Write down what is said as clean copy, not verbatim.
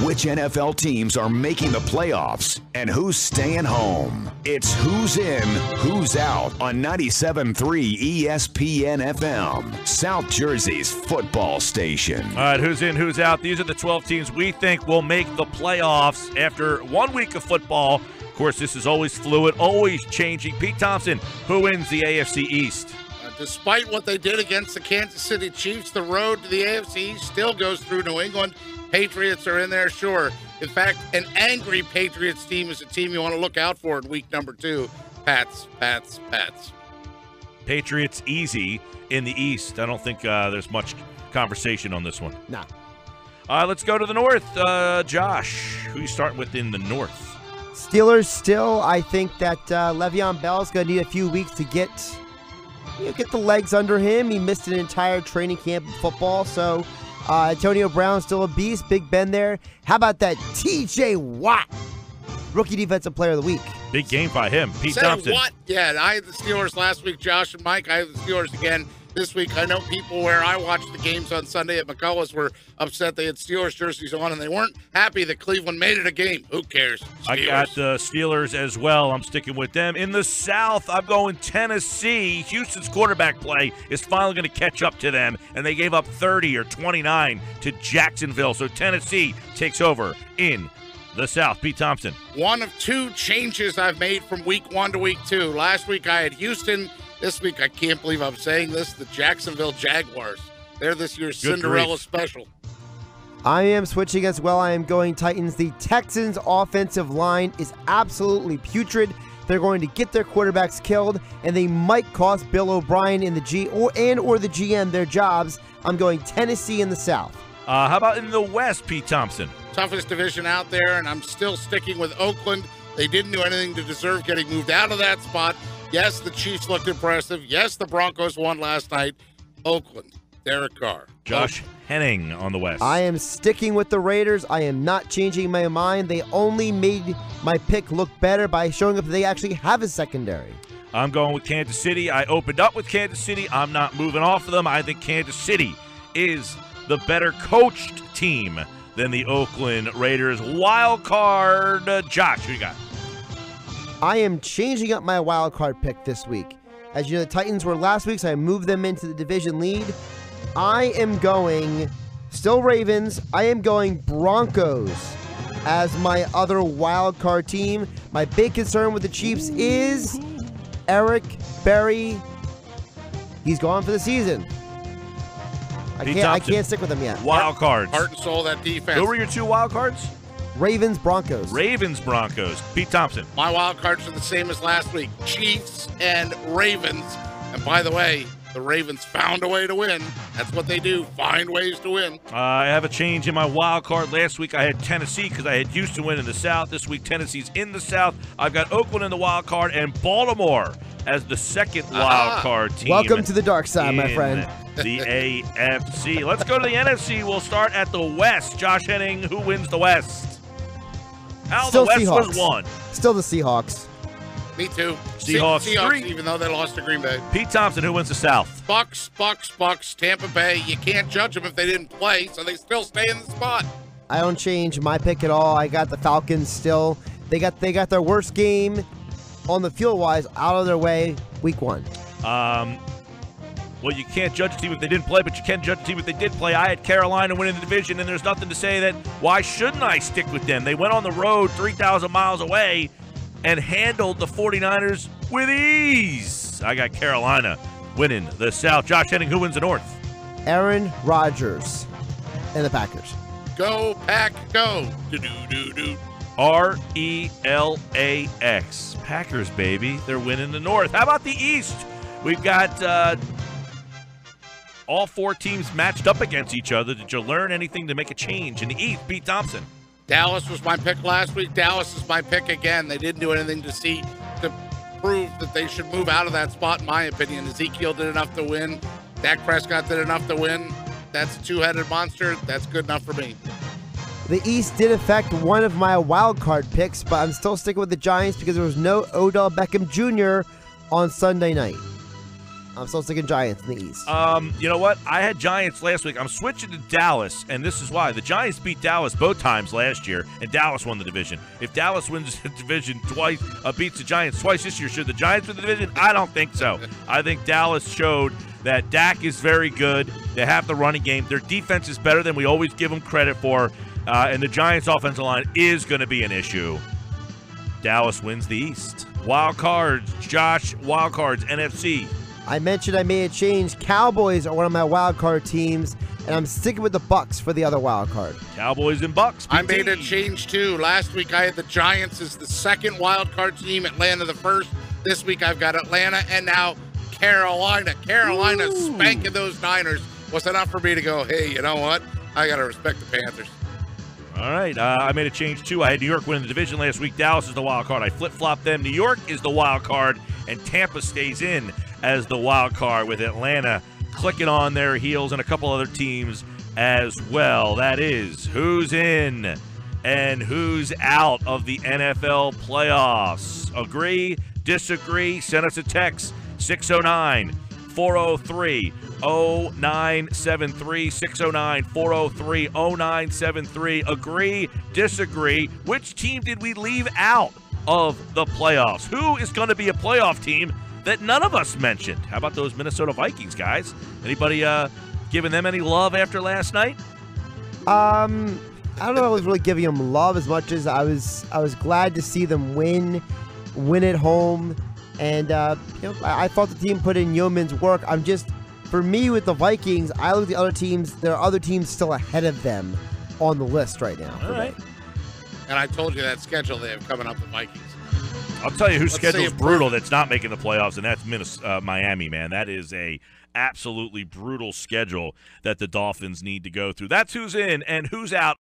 which NFL teams are making the playoffs and who's staying home. It's Who's In, Who's Out on 97.3 ESPN FM, South Jersey's football station. All right, who's in, who's out? These are the 12 teams we think will make the playoffs after 1 week of football. Of course, this is always fluid, always changing. Pete Thompson, who wins the AFC East? Despite what they did against the Kansas City Chiefs, the road to the AFC East still goes through New England. Patriots are in there, sure. In fact, an angry Patriots team is a team you want to look out for in week number 2. Pats. Patriots easy in the East. I don't think there's much conversation on this one. Nah. Let's go to the North. Josh, who you starting with in the North? Steelers still. I think that Le'Veon Bell's going to need a few weeks to get the legs under him. He missed an entire training camp of football, so Antonio Brown's still a beast. Big Ben there. How about that TJ Watt, Rookie Defensive Player of the Week? Big game by him. Pete Say Thompson. What? Yeah, I had the Steelers last week, Josh and Mike. I have the Steelers again this week. I know people where I watched the games on Sunday at McCullough's were upset they had Steelers jerseys on, and they weren't happy that Cleveland made it a game. Who cares? Steelers. I got the Steelers as well. I'm sticking with them. In the South, I'm going Tennessee. Houston's quarterback play is finally going to catch up to them, and they gave up 30 or 29 to Jacksonville. So Tennessee takes over in the South. Pete Thompson. One of 2 changes I've made from week 1 to week 2. Last week I had Houston. This week, I can't believe I'm saying this, the Jacksonville Jaguars. They're this year's Cinderella special. I am switching as well. I am going Titans. The Texans' offensive line is absolutely putrid. They're going to get their quarterbacks killed, and they might cost Bill O'Brien and the GM their jobs. I'm going Tennessee in the South. How about in the West, Pete Thompson? Toughest division out there, and I'm still sticking with Oakland. They didn't do anything to deserve getting moved out of that spot. Yes, the Chiefs looked impressive. Yes, the Broncos won last night. Oakland, Derek Carr. Josh Hennig on the West. I am sticking with the Raiders. I am not changing my mind. They only made my pick look better by showing up that they actually have a secondary. I'm going with Kansas City. I opened up with Kansas City. I'm not moving off of them. I think Kansas City is the better coached team than the Oakland Raiders. Wild card, Josh, who you got? I am changing up my wild card pick this week. As you know, the Titans were last week, so I moved them into the division lead. I am going, still Ravens, I am going Broncos as my other wild card team. My big concern with the Chiefs is Eric Berry. He's gone for the season. I can't stick with him yet. Wild cards. Heart and soul of that defense. Who were your 2 wild cards? Ravens, Broncos. Ravens, Broncos. Pete Thompson. My wild cards are the same as last week. Chiefs and Ravens. And by the way, the Ravens found a way to win. That's what they do, find ways to win. I have a change in my wild card. Last week I had Tennessee because I had Houston win in the South. This week Tennessee's in the South. I've got Oakland in the wild card and Baltimore as the second wild card team. Welcome to the dark side, my friend. The AFC. Let's go to the NFC. We'll start at the West. Josh Hennig, who wins the West? Still the West Seahawks. was won. Still the Seahawks. Me too. Seahawks 3. Even though they lost to Green Bay. Pete Thompson, who wins the South? Bucks, Tampa Bay. You can't judge them if they didn't play, so they still stay in the spot. I don't change my pick at all. I got the Falcons still. They got their worst game on the field-wise out of their way week 1. Well, you can't judge a team if they didn't play, but you can judge a team if they did play. I had Carolina winning the division, and there's nothing to say that why shouldn't I stick with them? They went on the road 3,000 miles away and handled the 49ers with ease. I got Carolina winning the South. Josh Hennig, who wins the North? Aaron Rodgers and the Packers. Go, Pack, go. Do-do-do-do. R-E-L-A-X. Packers, baby. They're winning the North. How about the East? We've got all 4 teams matched up against each other. Did you learn anything to make a change in the East? Pete Thompson. Dallas was my pick last week. Dallas is my pick again. They didn't do anything to prove that they should move out of that spot, in my opinion. Ezekiel did enough to win. Dak Prescott did enough to win. That's a 2-headed monster. That's good enough for me. The East did affect one of my wild card picks, but I'm still sticking with the Giants because there was no Odell Beckham Jr. on Sunday night. I'm still sticking Giants in the East. You know what? I had Giants last week. I'm switching to Dallas, and this is why. The Giants beat Dallas both times last year, and Dallas won the division. If Dallas wins the division twice, beats the Giants twice this year, should the Giants win the division? I don't think so. I think Dallas showed that Dak is very good. They have the running game. Their defense is better than we always give them credit for, and the Giants' offensive line is going to be an issue. Dallas wins the East. Wild cards, Josh. Wild cards, NFC. I mentioned I made a change. Cowboys are one of my wild card teams, and I'm sticking with the Bucks for the other wild card. Cowboys and Bucks. I made a change too. Last week I had the Giants as the second wild card team, Atlanta the first. This week I've got Atlanta and now Carolina. Carolina spanking those Niners was enough for me to go, hey, you know what? I got to respect the Panthers. All right, I made a change too. I had New York winning the division last week. Dallas is the wild card. I flip-flopped them. New York is the wild card, and Tampa stays in as the wild card with Atlanta clicking on their heels and a couple other teams as well. That is who's in and who's out of the NFL playoffs. Agree, disagree, send us a text, 609-403-0973, 609-403-0973. Agree, disagree. Which team did we leave out of the playoffs? Who is going to be a playoff team that none of us mentioned? How about those Minnesota Vikings, guys? Anybody giving them any love after last night? I don't know if I was really giving them love as much as I was glad to see them win at home. And I thought the team put in yeoman's work. For me with the Vikings, I look at the other teams. There are other teams still ahead of them on the list right now. All right. And I told you that schedule they have coming up, the Vikings. I'll tell you whose schedule is brutal that's not making the playoffs, and that's Miami, man. That is a absolutely brutal schedule that the Dolphins need to go through. That's who's in and who's out.